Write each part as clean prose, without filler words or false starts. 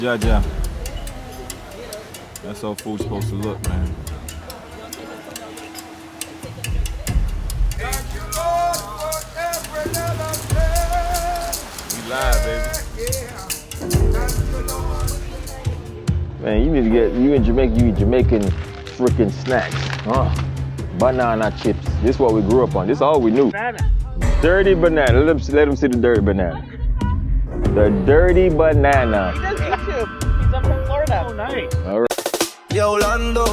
Yeah, yeah. That's how food's supposed to look, man. We live, baby. Man, you need to get, you in Jamaica, you eat Jamaican freaking snacks. Banana chips. This is what we grew up on. This is all we knew. Banana. Dirty banana. Let them see the dirty banana. The dirty banana. He does YouTube. He's up from Florida. Oh, nice. All right. Yo, Lando.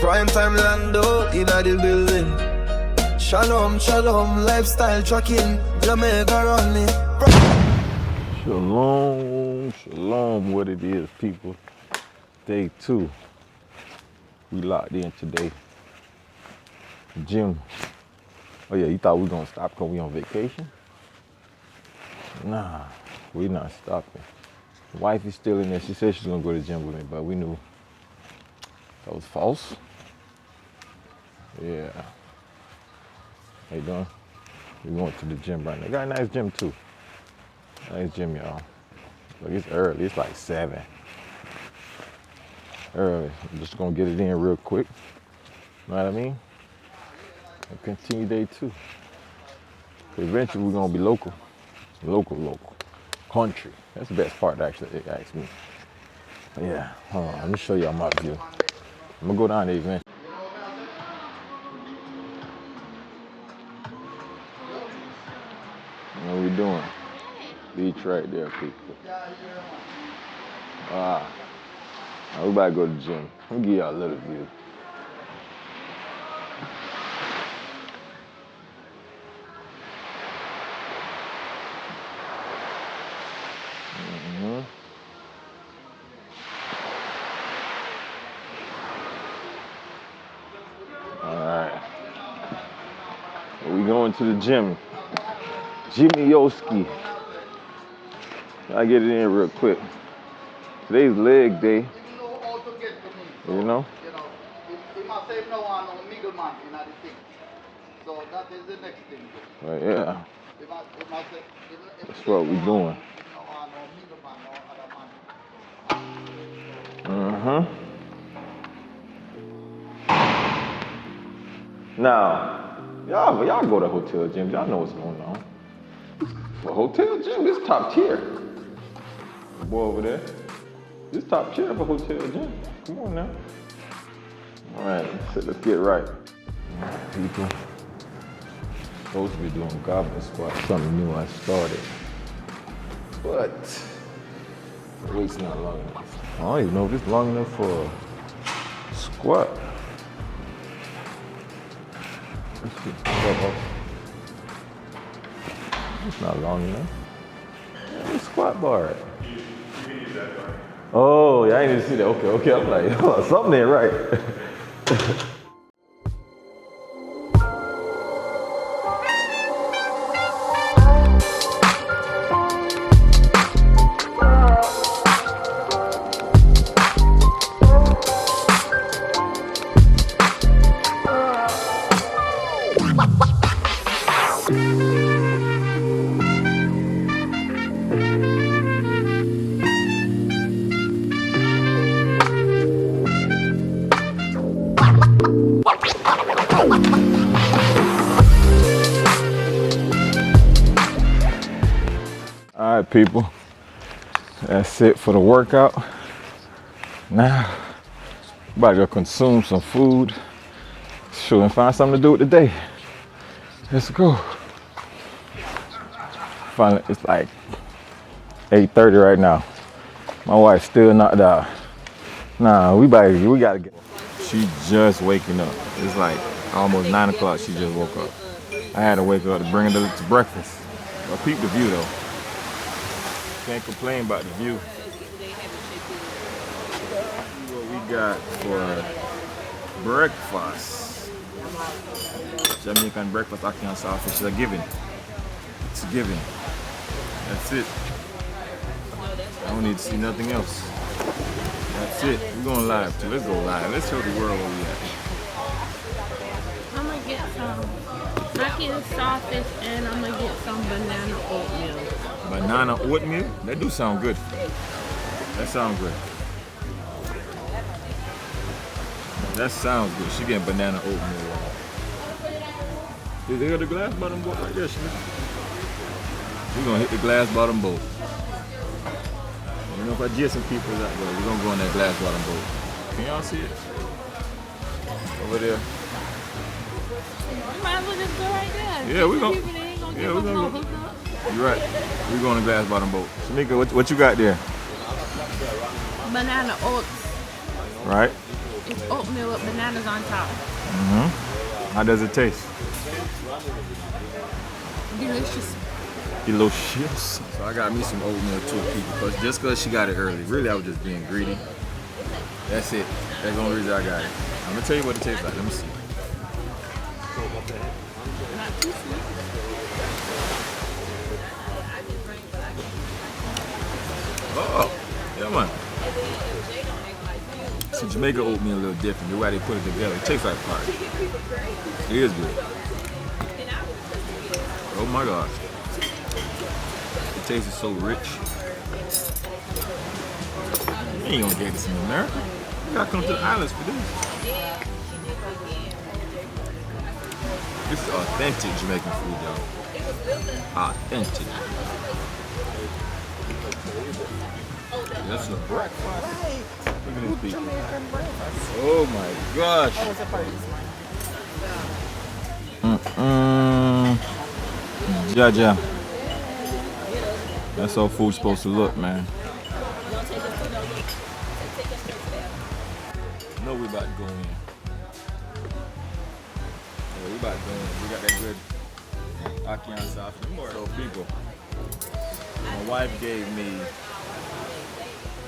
Prime time Lando in the building. Shalom, shalom, lifestyle tracking. Jamaica running. Shalom, shalom, what it is, people. Day 2. We locked in today. Gym. Oh yeah, you thought we were gonna stop because we on vacation? Nah, we not stopping. The wife is still in there. She said she's gonna go to the gym with me, but we knew that was false. Yeah. How you doing? We going to the gym right now. They got a nice gym too. Nice gym, y'all. Look, it's early. It's like 7. Early. I'm just gonna get it in real quick. Know what I mean? And continue day 2. Eventually, we're gonna be local. Local. Country. That's the best part, actually, they asked me. But yeah, hold on. Let me show y'all my view. I'm gonna go down there eventually. What we doing? Beach right there, people. We about to go to the gym. Let me give y'all a little view. Alright. We going to the gym. Jimmy Yoski. I'll get it in real quick. Today's leg day. You know? He must say no one no middleman in the thing. So that is the next thing. Right, yeah. That's what we doing. Now, y'all go to hotel gyms. Y'all know what's going on. For hotel gym, this top tier. The boy over there. This top tier for hotel gym. Come on now. All right, so let's get right. All right, people. Supposed to be doing goblet squat, something new I started. But the weight's not long enough. I don't even know if it's long enough for a squat. Let's see. It's not long enough. Where's the squat bar at? Oh, yeah, I didn't even see that. Okay. I'm like, oh, something ain't right. All right, people, that's it for the workout. Now, about to go consume some food. Sure, and find something to do with the day. Let's go. Finally, it's like 8:30 right now. My wife's still knocked out. Nah, we gotta get. She just waking up. It's like almost 9 o'clock. She just woke up. I had to wake her up to bring her to breakfast. But peep the view though. Can't complain about the view. See what we got for breakfast. Jamaican breakfast ackee and saltfish. It's a given. It's a given. That's it. I don't need to see nothing else. That's it. We're going live too. Let's go live. Let's show the world where we at. I'm gonna get some ackee and saltfish, and I'm gonna get some banana oatmeal. Banana oatmeal? That do sound good. That sounds good. That sounds good. She getting banana oatmeal. They got the glass bottom boat right there, we're gonna hit the glass bottom boat. You know, if I get some people that way, we're gonna go on that glass bottom boat. Can y'all see it? Over there. You might as well just go right there. Yeah, we're gonna. Yeah, we're gonna go. You're right. We're going on the glass bottom boat. Shamika, what you got there? Banana oats. Right. It's oatmeal with bananas on top. How does it taste? Delicious. Delicious. So I got me some oatmeal too, people. Just because she got it early. Really, I was just being greedy. That's it. That's the only reason I got it. I'm gonna tell you what it tastes like. Let me see. Not too sweet. Oh, yeah, man. See, Jamaica oatmeal a little different. The way they put it together, it tastes like pie. It is good. Oh my gosh. The taste is so rich. You ain't gonna get this in America. You gotta come to the islands for this. This is authentic Jamaican food, y'all. Authentic. That's a breakfast. Look at these people. Oh my gosh. Jaja. That's how food's supposed to look, man. I know we about to go in. Yeah, we about to go in. We got that good Akian sauce. So people, my wife gave me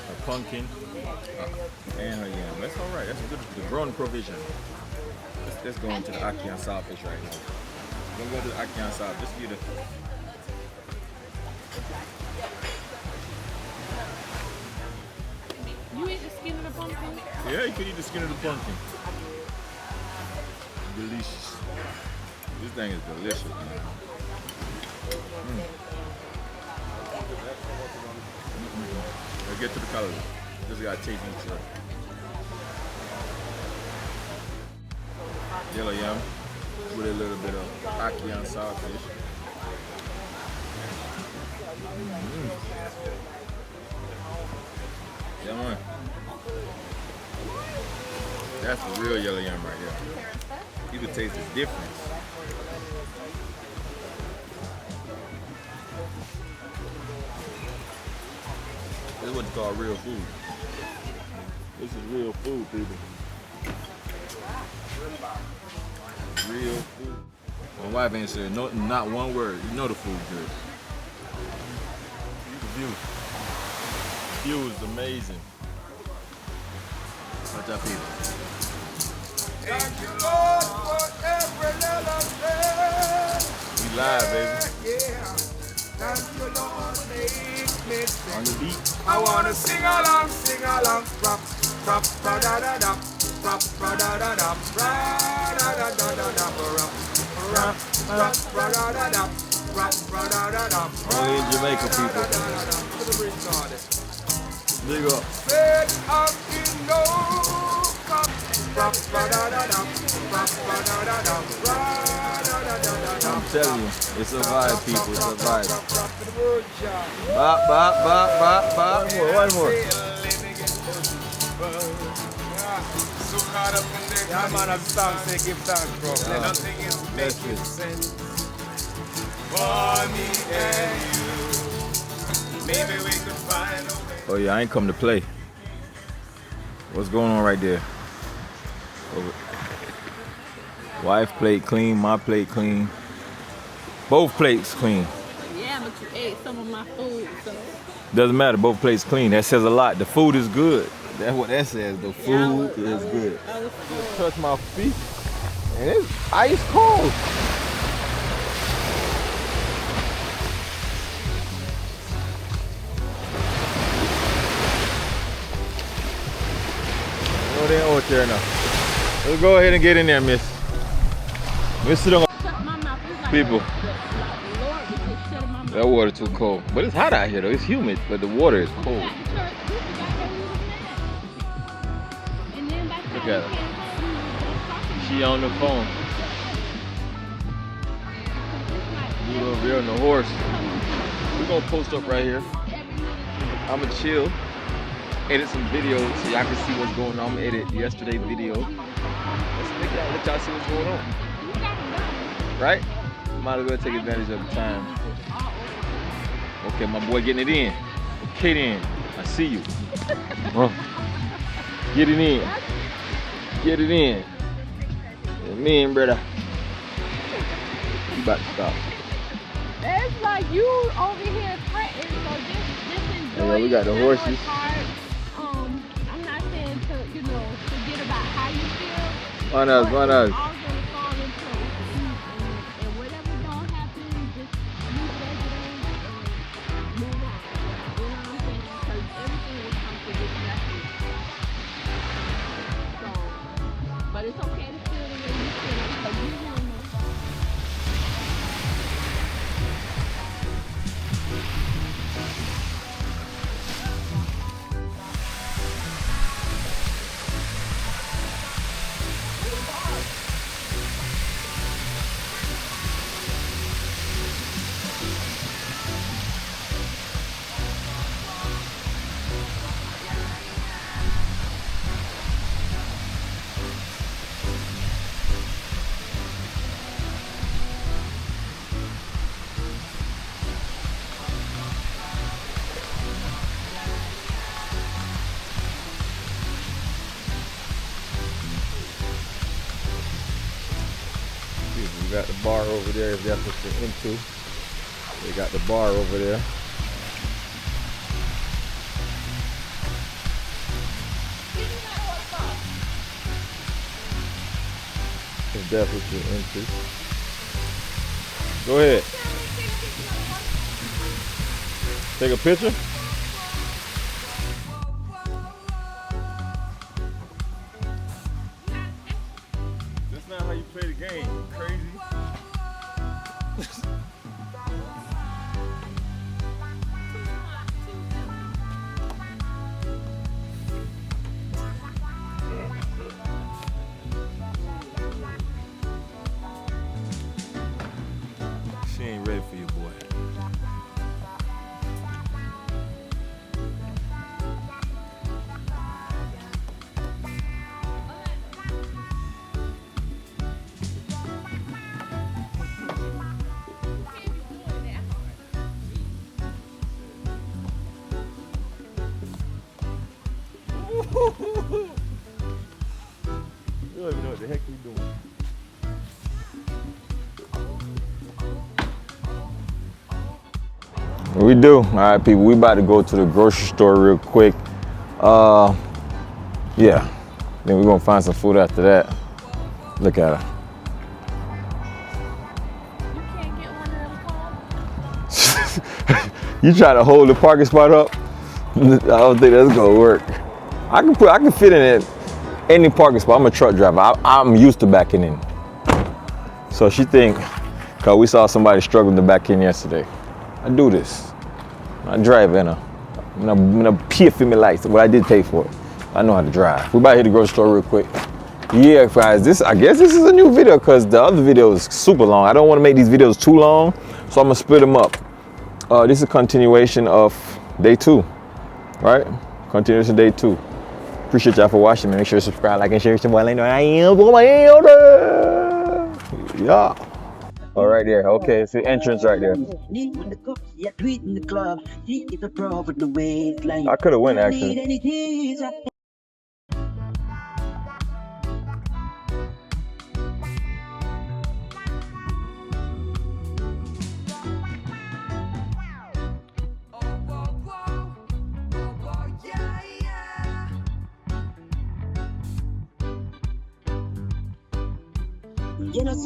a pumpkin and her yam. That's all right. That's a good, the growing provision. Let's go into the Akian saltfish right now. We're gonna go to the Akian saltfish. Just get it. You eat the skin of the pumpkin? Yeah, you can eat the skin of the pumpkin. Delicious. This thing is delicious, man. Let's get to the colors. Just gotta taste each other. Yellow yam with a little bit of Akian saltfish. Yeah, man. That's the real yellow yam right here. You can taste the difference. This is what you call real food. This is real food, people. Real food. My wife ain't said not one word. You know the food's good. The view. The view is amazing. Watch out, people. Thank you, Lord, for every little thing. We live, baby. Yeah. Thank you, Lord, make me sing. On the beat. I wanna sing along, rap, rap, da da da da, rap, da da da da, rap, da da da da da, rap, rap, da da da da, rap, da da da da. Only in Jamaica, people. Big up. Faith up in no cup, rap, da da da da, rap, da da da da, rap, da da da da. I'm telling you, it's a vibe, people. It's a vibe. Bop, bop, bop, bop, bop. One more. Yeah, man, a song say give thanks, bro. Nothing is making sense for me and you. Maybe we could find a way. Oh yeah, I ain't come to play. What's going on right there? Wife plate clean, my plate clean. Both plates clean. Yeah, but you ate some of my food, so. Doesn't matter, both plates clean. That says a lot. The food is good. That's what that says. The food is good. Touch my feet, and it's ice cold. Oh, they out there now. Let's go ahead and get in there, miss. Miss, sit on. People. That water too cold. But it's hot out here though. It's humid, but the water is cold. at her. She on the phone. We over there on the horse. We're gonna post up right here. I'ma chill, edit some videos so y'all can see what's going on. I'm gonna edit yesterday's video. Let y'all see what's going on. Right? Might as well take advantage of the time. Okay, my boy getting it in. Okay then, I see you. Get it in. Get it in. Yeah, man, brother. You about to stop. It's like you over here fretting, so just enjoy. Yeah, we got the horses. I'm not saying to, forget about how you feel. One us. All gonna fall in place. And whatever don't happen, just leave it as it is and move on. You know what I'm saying? Because everything will come to this message. So, but it's okay to feel the way you feel because you know. We got the bar over there if that's what you're into. They got the bar over there. If that's what you're into. Go ahead. Take a picture. That's not how you play the game, you crazy. She ain't ready for you, boy. You don't even know what the heck you doing. We do. All right, people. We about to go to the grocery store real quick. Yeah. Then we're gonna find some food after that. Look at her. You can't get one of them cars? You trying to hold the parking spot up? I don't think that's gonna work. I can fit in it any parking spot. I'm a truck driver. I'm used to backing in. So she think, cause we saw somebody struggling to back in yesterday. I do this. I drive in I'm gonna pay for my lights. What I did pay for it. I know how to drive. We about to hit the grocery store real quick. Yeah, guys. I guess this is a new video because the other video is super long. I don't want to make these videos too long, so I'm gonna split them up. This is a continuation of day 2, right? Continuation day 2. Appreciate y'all for watching. Make sure to subscribe, like, and share. Yeah. Oh, right there. Okay, it's the entrance right there. I could have went actually.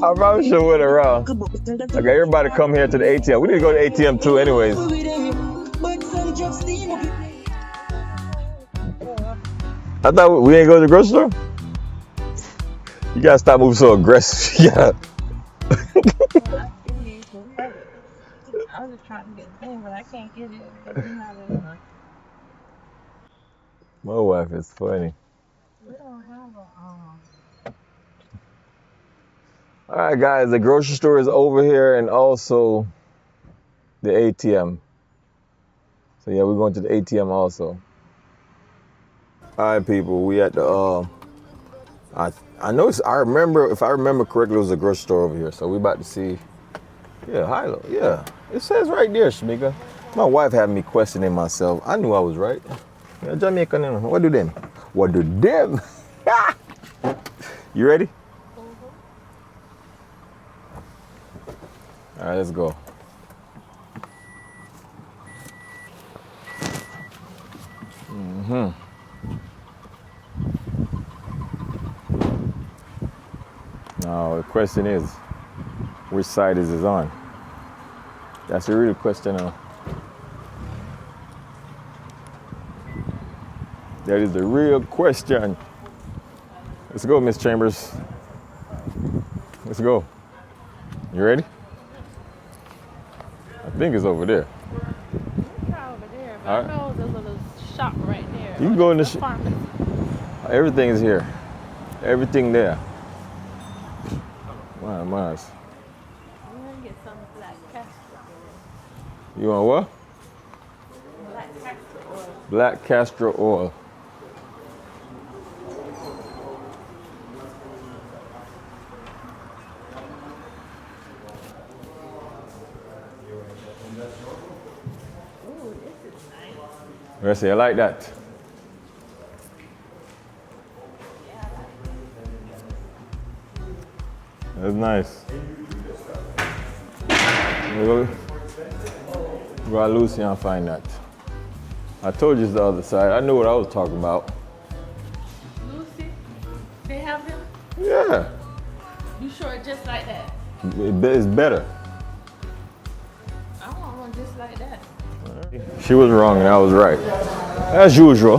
I probably should have went around. Okay, everybody come here to the ATM. We need to go to the ATM too anyways. I thought we ain't go to the grocery store? You gotta stop moving so aggressive. Yeah. I was just trying to get the thing, but I can't get it. My wife is funny. We don't have All right, guys, the grocery store is over here and also the ATM. So yeah, we're going to the ATM also. All right, people, we at the I know it's, I remember, if I remember correctly, it was a grocery store over here. So we about to see. Yeah, Hilo. Yeah, it says right there, Shamika. My wife had me questioning myself. I knew I was right. Yeah, Jamaican. What do them? What do them? You ready? All right, let's go. Now the question is, which side is it on? That's the real question now. That is the real question. Let's go, Miss Chambers. Let's go. You ready? I think it's over there. Try over there. But All I right. know there's a little shop right there. You can go in the pharmacy. Everything is here. Everything there. Wow, nice. I'm gonna get some black castor oil. You want what? Black castor oil. Black castor oil. Ooh, this is nice. I say I like that. That's nice. Go to Lucy and find that. I told you it's the other side. I knew what I was talking about. Lucy, they have him? Yeah, You sure it's just like that? it's better. I want one just like that. She was wrong and I was right. As usual.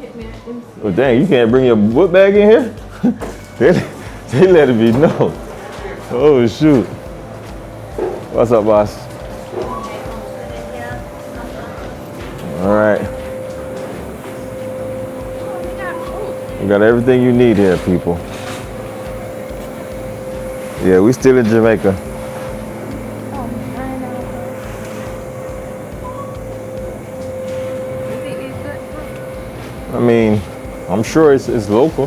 Get me an MC. Well, dang, you can't bring your book bag in here? they let it be known. Oh, shoot. What's up, boss? All right. We got everything you need here, people. Yeah, we still in Jamaica. I mean, I'm sure it's local.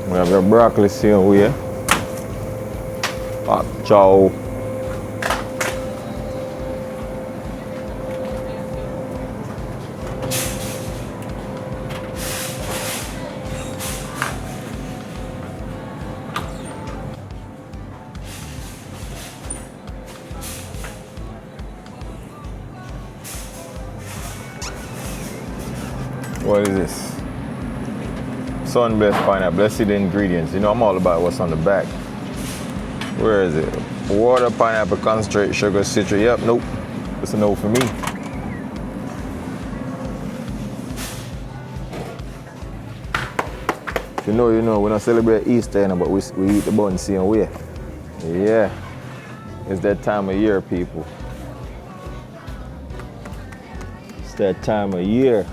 We have our broccoli seal here. Pak chow. What is this? Sun-blessed pineapple. Let's see the ingredients. You know, I'm all about what's on the back. Where is it? Water, pineapple, concentrate, sugar, citrus. Yep, nope. It's a no for me. If you know, you know. We don't celebrate Easter, you know, but we eat the bun the same way. Yeah. It's that time of year, people. It's that time of year.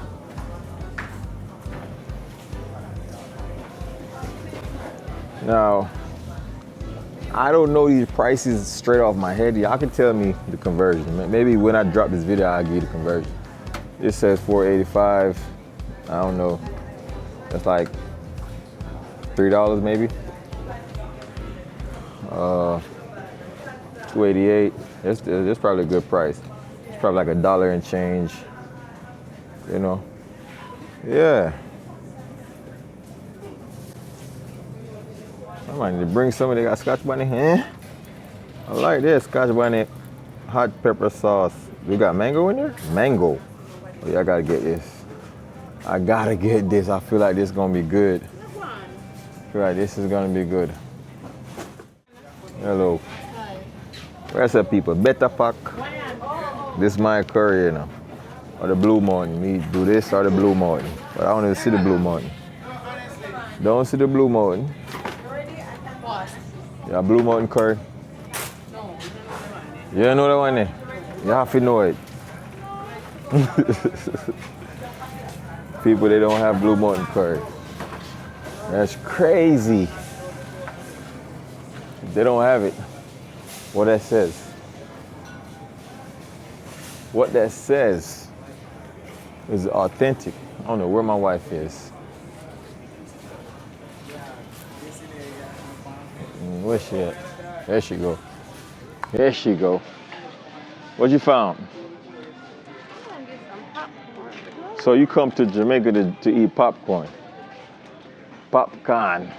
Now, I don't know these prices straight off my head. Y'all can tell me the conversion. Maybe when I drop this video, I'll give you the conversion. It says $4.85. I don't know. That's like $3 maybe. $2.88. It's probably a good price. It's probably like $1 and change. You know. Yeah. I might need to bring some of that Scotch Bonnet. I like this Scotch Bonnet hot pepper sauce. We got mango in there? Mango. Oh, yeah, I gotta get this. I gotta get this. I feel like this is gonna be good. I feel like this is gonna be good. Hello. Hi. Where's the people? Better pack. This is my curry, you know. Or the Blue Mountain. Me do this or the Blue Mountain. But I don't even see the Blue Mountain. Don't see the Blue Mountain. Yeah, Blue Mountain curry. No. You know that one there? You have to know it. People, they don't have Blue Mountain curry. That's crazy. They don't have it. What that says. What that says is authentic. I don't know where my wife is. Where's she at? There she go. There she go. What you found? I'm gonna get some popcorn. So you come to Jamaica to eat popcorn. Popcorn.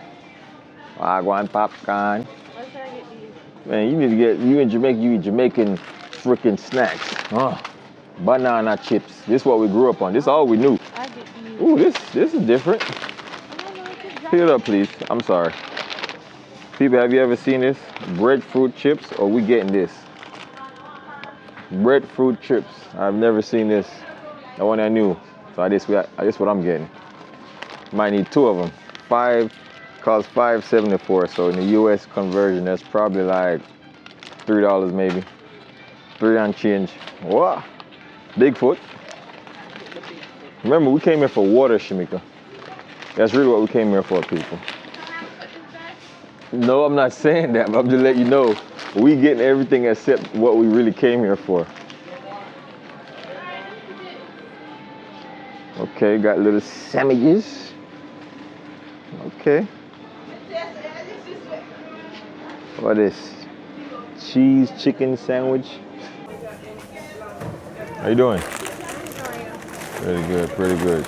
I want popcorn. Where should I get these? Man, you need to get, you in Jamaica, you eat Jamaican freaking snacks. Banana chips. This is what we grew up on. This is all we knew. I get these. Ooh, this is different. I don't know what to Pick it up, please. I'm sorry. People, have you ever seen this? Breadfruit chips, or we getting this? Breadfruit chips. I've never seen this. The one I knew. So this what I'm getting. Might need 2 of them. 5 costs $5.74. So in the US conversion, that's probably like $3 maybe. 3 and change. What? Bigfoot. Remember, we came here for water, Shamika. That's really what we came here for, people. No, I'm not saying that, but I'm just letting you know, we getting everything except what we really came here for. Okay, got little sandwiches. Okay. What is this? Cheese chicken sandwich. How you doing? Pretty good, pretty good.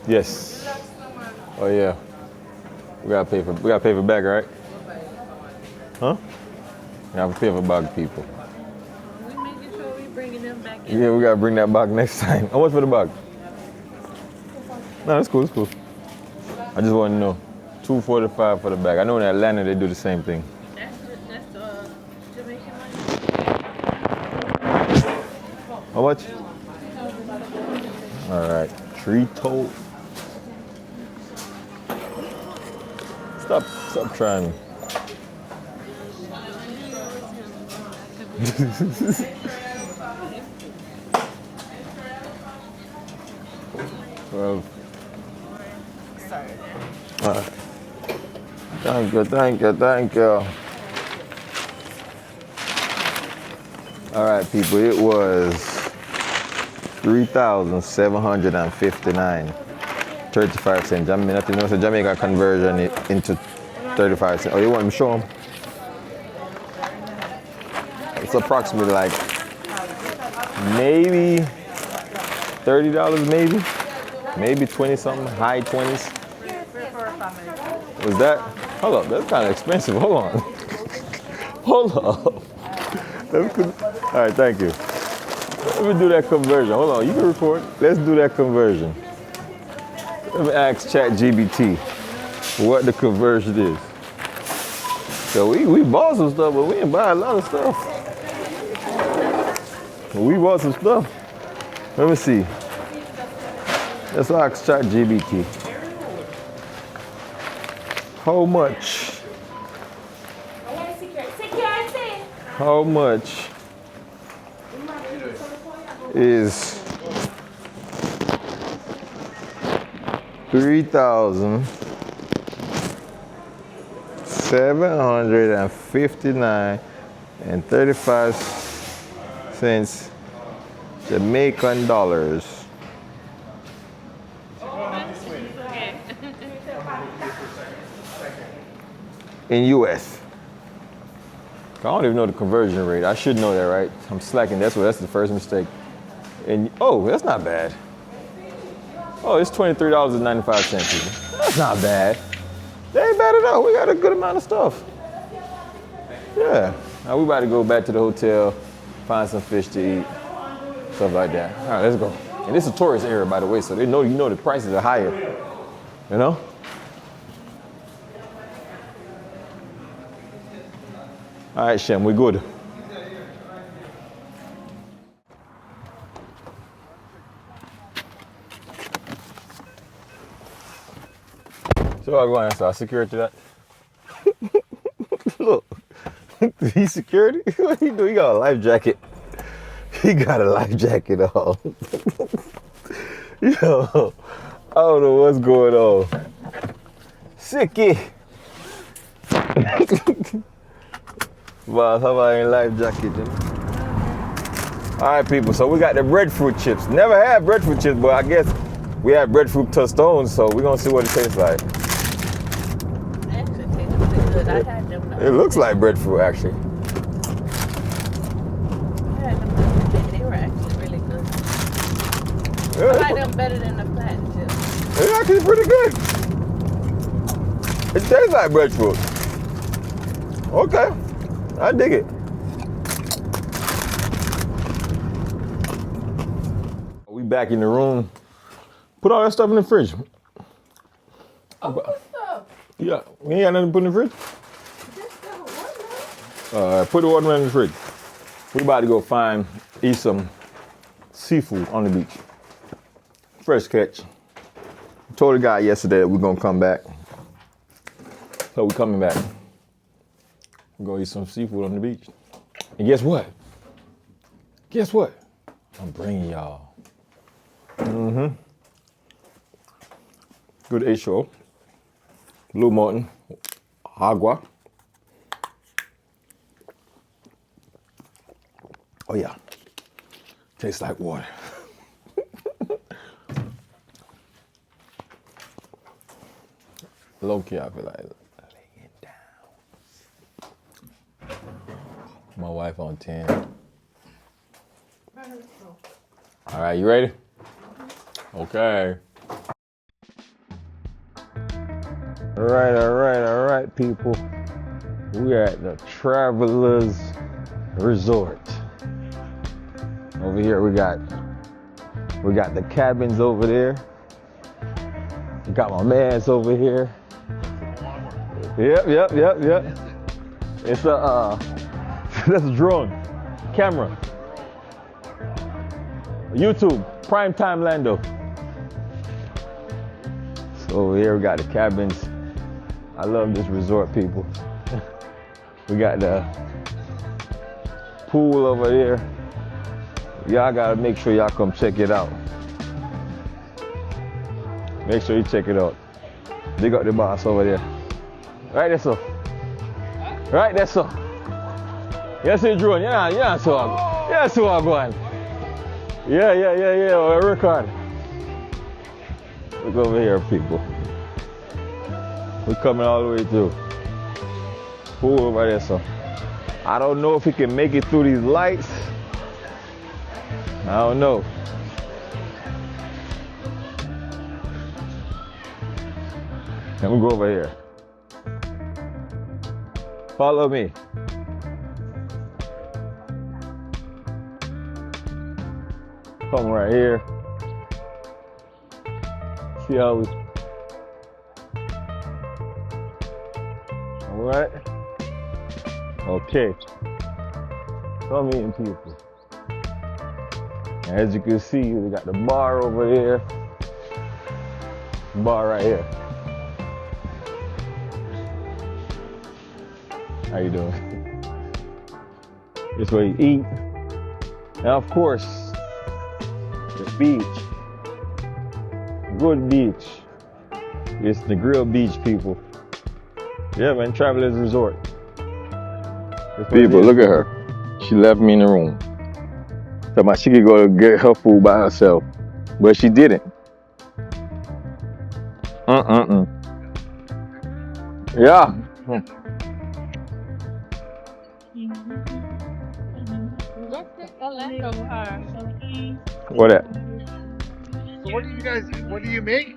Yes. Oh yeah. We gotta pay for bag, right? Huh? We gotta pay for bag, people. We making sure we bringing them back in. Yeah, we gotta bring that bag next time. How much for the bag? No, that's cool, that's cool. I just want to know. $2.45 for the bag. I know in Atlanta they do the same thing. That's Jamaican money. How much? All right, Trito. Stop trying me. Well, all right. Thank you. All right, people, it was 3,759. 35 cents. I mean, nothing else. Jamaica conversion into 35 cents. Oh, you want me to show them? It's approximately like maybe $30, maybe 20 something, high 20s. Was that? Hold up, that's kind of expensive. Hold on. Hold up. All right, thank you. Let me do that conversion. Hold on, you can record. Let's do that conversion. Let me ask ChatGPT what the conversion is. So we bought some stuff, but we didn't buy a lot of stuff. We bought some stuff. Let me see. Let's ask ChatGPT. How much? How much is 3,759 and 35 cents Jamaican dollars? In US. I don't even know the conversion rate. I should know that, right? I'm slacking. That's the first mistake. And oh, that's not bad. Oh, it's $23.95. That's not bad. That ain't bad at all. We got a good amount of stuff. Yeah. Now we about to go back to the hotel, find some fish to eat, stuff like that. All right, let's go. And this is a tourist area, by the way, so they know the prices are higher. You know? All right, Shem, we good. So I go and start security that. Look, he's security. What he do? He got a life jacket. He got a life jacket on. Yo, I don't know what's going on. Sicky. Boss, how about a life jacket, Jimmy? All right, people. So we got the breadfruit chips. Never had breadfruit chips, but I guess we had breadfruit tostones. So we're gonna see what it tastes like. Actually, tastes pretty good. I had them. It looks like breadfruit, actually. I had them the other day. They were actually really good. I like them better than the flat chips. It's actually pretty good. It tastes like breadfruit. Okay, I dig it. We back in the room. Put all that stuff in the fridge. Oh, what stuff? Yeah, we ain't got nothing to put in the fridge. Just the watermelon. Put the watermelon in the fridge. We about to go eat some seafood on the beach. Fresh catch. Told the guy yesterday that we're gonna come back. So we're coming back. We're gonna eat some seafood on the beach. And guess what? Guess what? I'm bringing y'all. Good A-show. Blue Mountain. Agua. Oh yeah. Tastes like water. Low key, I feel like laying down. My wife on 10. All right, you ready? Okay. All right, people. We're at the Travelers Resort. Over here, we got the cabins over there. We got my mans over here. Yep. It's a that's a drone camera. YouTube Primetime Lando. So over here we got the cabins. I love this resort, people. We got the pool over there. Y'all gotta make sure y'all come check it out. Make sure you check it out. They got the boss over there. Right there, so. Right there, so. Yes, it's drone. Yeah, so I'm going. Yeah. We're recording. Look over here, people. We're coming all the way through. Pool over there, so. I don't know if we can make it through these lights. I don't know. Let me go over here. Follow me. Come right here. See how we. All right. Okay. Come in, people. As you can see, we got the bar over here. Bar right here. How you doing? This where you eat. And of course, the beach. Good beach. It's Negril Beach, people. Yeah, man, Travelers Resort. People, look at her. She left me in the room. So she could go get her food by herself, but she didn't. Yeah. What that? So what do you make?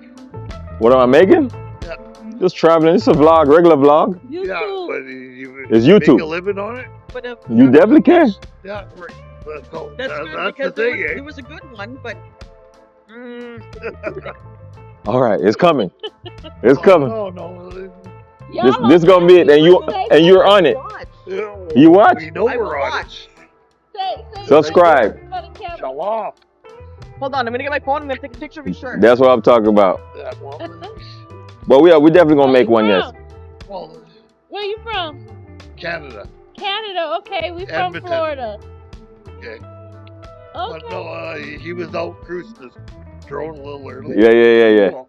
What am I making? Yeah. Just traveling. It's a vlog, regular vlog. YouTube. Yeah, but you It's YouTube. make a living on it? But You definitely can. Yeah, right. That's good the because thing, there was a good one, but All right, it's coming. It's coming. No. This gonna be it, and you're on it. You watch? We know I we're will on watch. it. Subscribe. Shalom. Hold on, I'm gonna get my phone. I'm gonna take a picture of your shirt. That's what I'm talking about. Yeah, well, But we definitely gonna make one. Yes. Well, Where you from? Canada. Canada. Okay, we from Edmonton. Florida. Okay. But Okay. no, he was out cruising his drone a little early. Yeah. Well,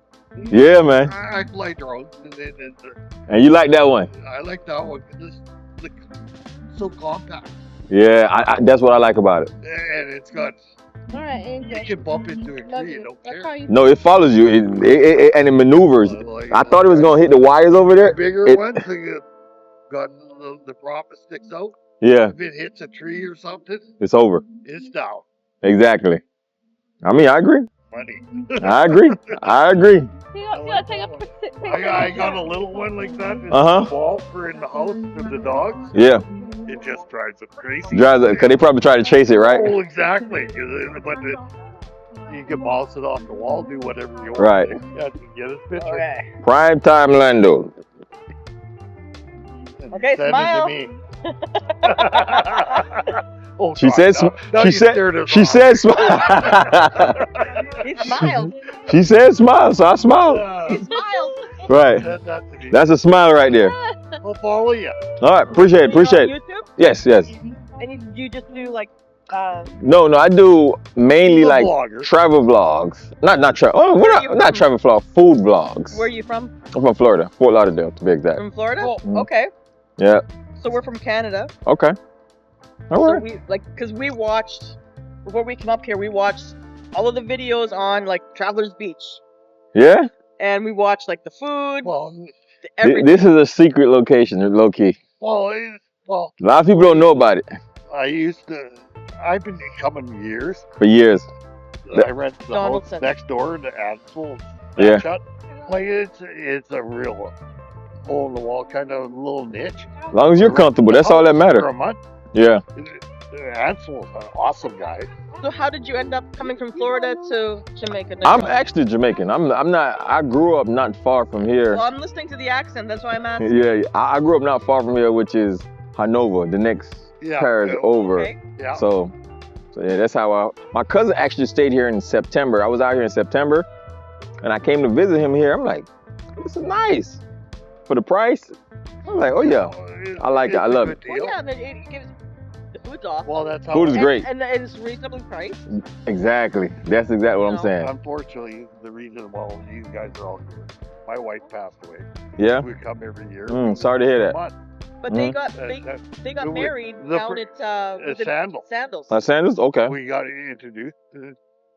Yeah, man. I fly drones, And you like that one? I like that one because it's so compact, Yeah, that's what I like about it. and it's got. All right, You Angel. can bump into a Love tree, you you. don't I'll care. call you. No, it follows you. And it maneuvers. Like, I thought it was gonna hit the wires over the there. bigger It- ones, they got the profit sticks out. Yeah, If it hits a tree or something, it's over. it's down. Exactly. I mean, I agree. Money. I agree. I agree. You gotta take a picture. I got a little one like that. It's Uh-huh. a ball for in the house with the dogs. Yeah, It just drives them crazy. because they probably try to chase it, right? Oh, exactly. But you can bounce it off the wall, do whatever you want. Right. Yeah, to get his picture. Okay. Prime time Lando. And Okay, send smile. it to me. Oh, She God, said. now She you said. scared us She off. said smile. He smiled. She said smile, so I smiled. He smiled. Right. Send that to me. That's a smile right there. I'll follow you. All right. Appreciate it. Appreciate You it. on YouTube? Yes. Yes. And you just do like, No. I do mainly The like vlogger. travel vlogs. Not travel. Oh, Where are we're you not from? travel vlog. Food vlogs. where are you from? I'm from Florida, Fort Lauderdale to be exact. From Florida? Mhm. Okay. Yeah. So we're from Canada. Okay. All So right. we cause we watched before we came up here. We watched all of the videos on like Travelers Beach, Yeah. and we watched like the food, Well, everything. This is a secret location, low key. well, A lot of people don't know about it I've been coming years. for years. I rent the house Donaldson. next door to Ansel. Yeah. Shut. Like it's a real hole in the wall kind of little niche. As long as you're comfortable, that's all that For matters. a month. Yeah. Ansel's an awesome guy. So how did you end up coming from Florida to Jamaica? I'm actually Jamaican. I'm not. I grew up not far from here. Well, I'm listening to the accent. That's why I'm asking. Yeah. I grew up not far from here, which is Hanover, the next Yeah. parish yeah, over. Okay. Yeah. So yeah, that's how my cousin actually stayed here in September. I was out here in September, and I came to visit him here. I'm like, this is nice for the price. I'm like, oh yeah, I like it. I love it. Well, yeah, it gives the food's awesome. Well, that's how. Food is great. And it's reasonably priced. Exactly. That's exactly what I'm No. saying. Unfortunately, the reason you guys are all here, my wife passed away. Yeah. We come every year. Sorry to hear that. Month. But Mhm. they got the- married the down fir- at was it Sandals. Sandals. Sandals? Okay. We got introduced.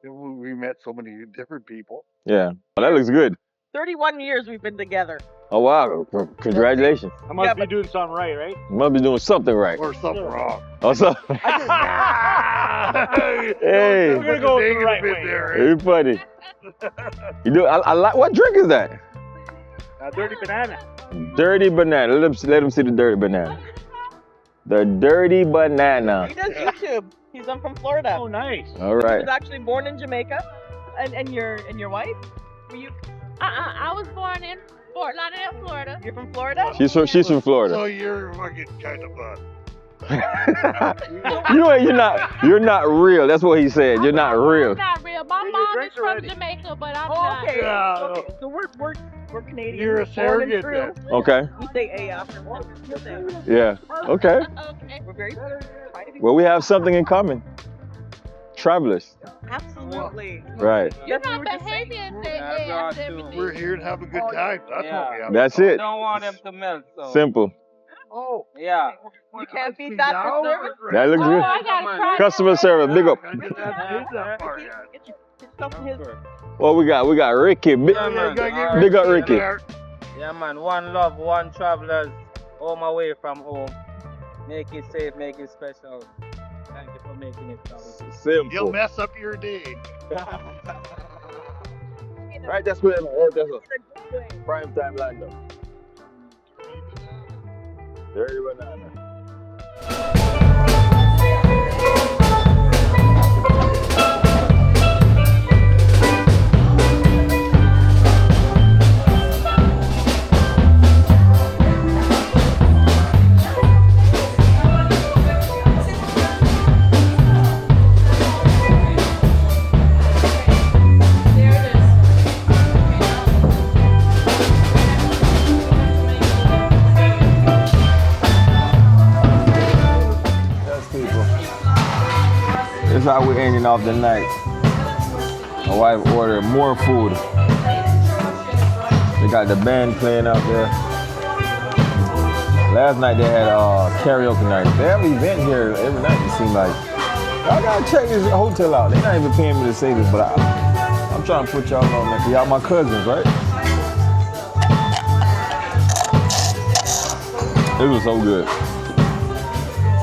We met so many different people. Yeah. Oh, that looks good. 31 years we've been together. Oh wow. Congratulations. I must Yeah, be but- doing something right, right? You must be doing something right. Or something wrong. Also, hey, We're gonna go the Negative right in way. there, eh? you funny. You do. I like. What drink is that? Dirty banana. Dirty banana. Let him see the dirty banana. The dirty banana. He does YouTube. He's from Florida. Oh, nice. All He right. was actually born in Jamaica. And your wife? Were you? I was born in Fort Lauderdale, Florida. You're from Florida? She's from Florida. So you're fucking kind of You know what? You're not real. That's what he said. You're not real. I'm not real. My Your mom is drinks from already. Jamaica, but I'm Oh, not. okay. Yeah. Okay. So we're Canadian. You're a born and surrogate true. then. Okay. We say A after one. We'll say A. Yeah. Okay. Okay. We're very fighting. Well, we have something in common. Travelers. Absolutely. Right. You're That's what not we were just saying. behaving that Yeah, day I after got to. everything. We're here to have a good time. That's what we have. That's it. Don't want them to melt. So. Simple. Oh. Yeah. You can't beat that for service. That looks Oh, good. I gotta try Customer that. service. Big up. Get your stuff from his. Well, we got Ricky. Big up Ricky. Yeah, man. One love, one travelers. Home away from home. Make it safe, make it special. Thank you for making it. You'll Simple. mess up your day. Right, that's what that's a prime time Lando. Dirty banana. how we're ending off the night. My wife ordered more food. They got the band playing out there. Last night they had karaoke night. They have an event here every night, it seems like. Y'all gotta check this hotel out. They're not even paying me to say this, but I'm trying to put y'all on, man, because y'all my cousins, right? It was so good. So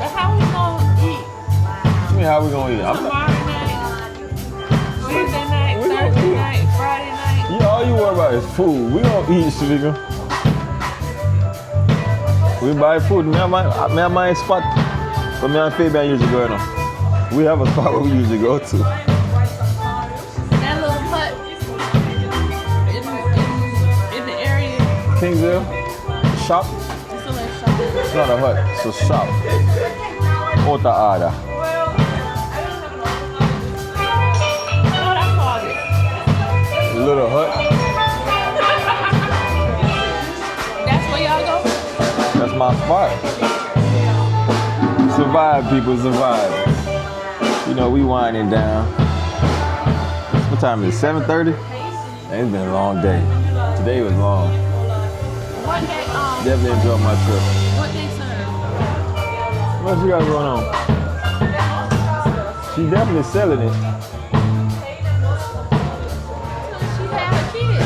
how we gonna eat? What you mean, how we gonna eat? Tomorrow night, Wednesday night, Thursday night, Friday night. Yeah, all you worry about is food. We gonna eat, nigga. We buy food. Me and my spot. So me and Fabian usually go, you know. We have a spot where we usually go to. That little hut in the area. Kingsville? Shop? It's a little shop. It's not a hut, it's a shop. Ota Ada. What I call it? A little hut. That's where y'all go? That's my spot. Survive, people, survive. You know, we winding down. What time is it? 7:30? It's been a long day. Today was long. What they Definitely enjoyed my trip. what they serve? What you got going on? She definitely selling it. She had a kid.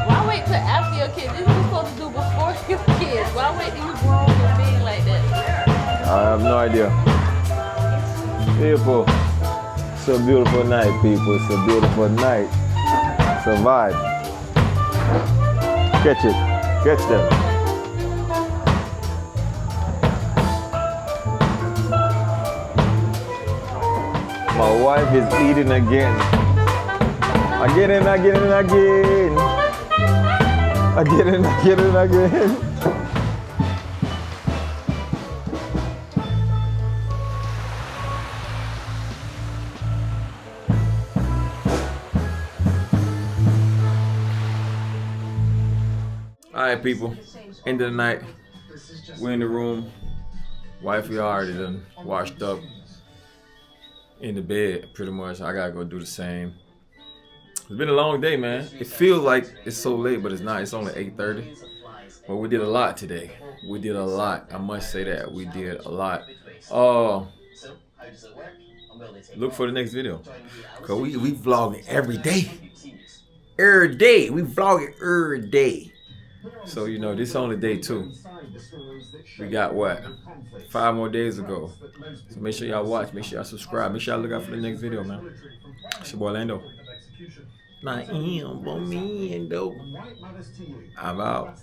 Why wait till after your kid? This is supposed to do before your kids. Why wait till you grown and big like that? I have no idea. People, it's a beautiful night, people. It's a beautiful night. Survive. Catch it. Catch them. My wife is eating again. Again. Again. All right, people. End of the night. We're in the room. Wifey already done washed up in the bed, pretty much. I gotta go do the same. It's been a long day, man. It feels like it's so late, but it's not. It's only 8:30. But we did a lot today. We did a lot. I must say that. We did a lot. Look for the next video. Cause we vlogging every day. Every day. We vlogging every day. So, you know, this is only day 2. We got what? 5 more days to go. So make sure y'all watch. Make sure y'all subscribe. Make sure y'all look out for the next video, man. It's your boy Lando. I'm out.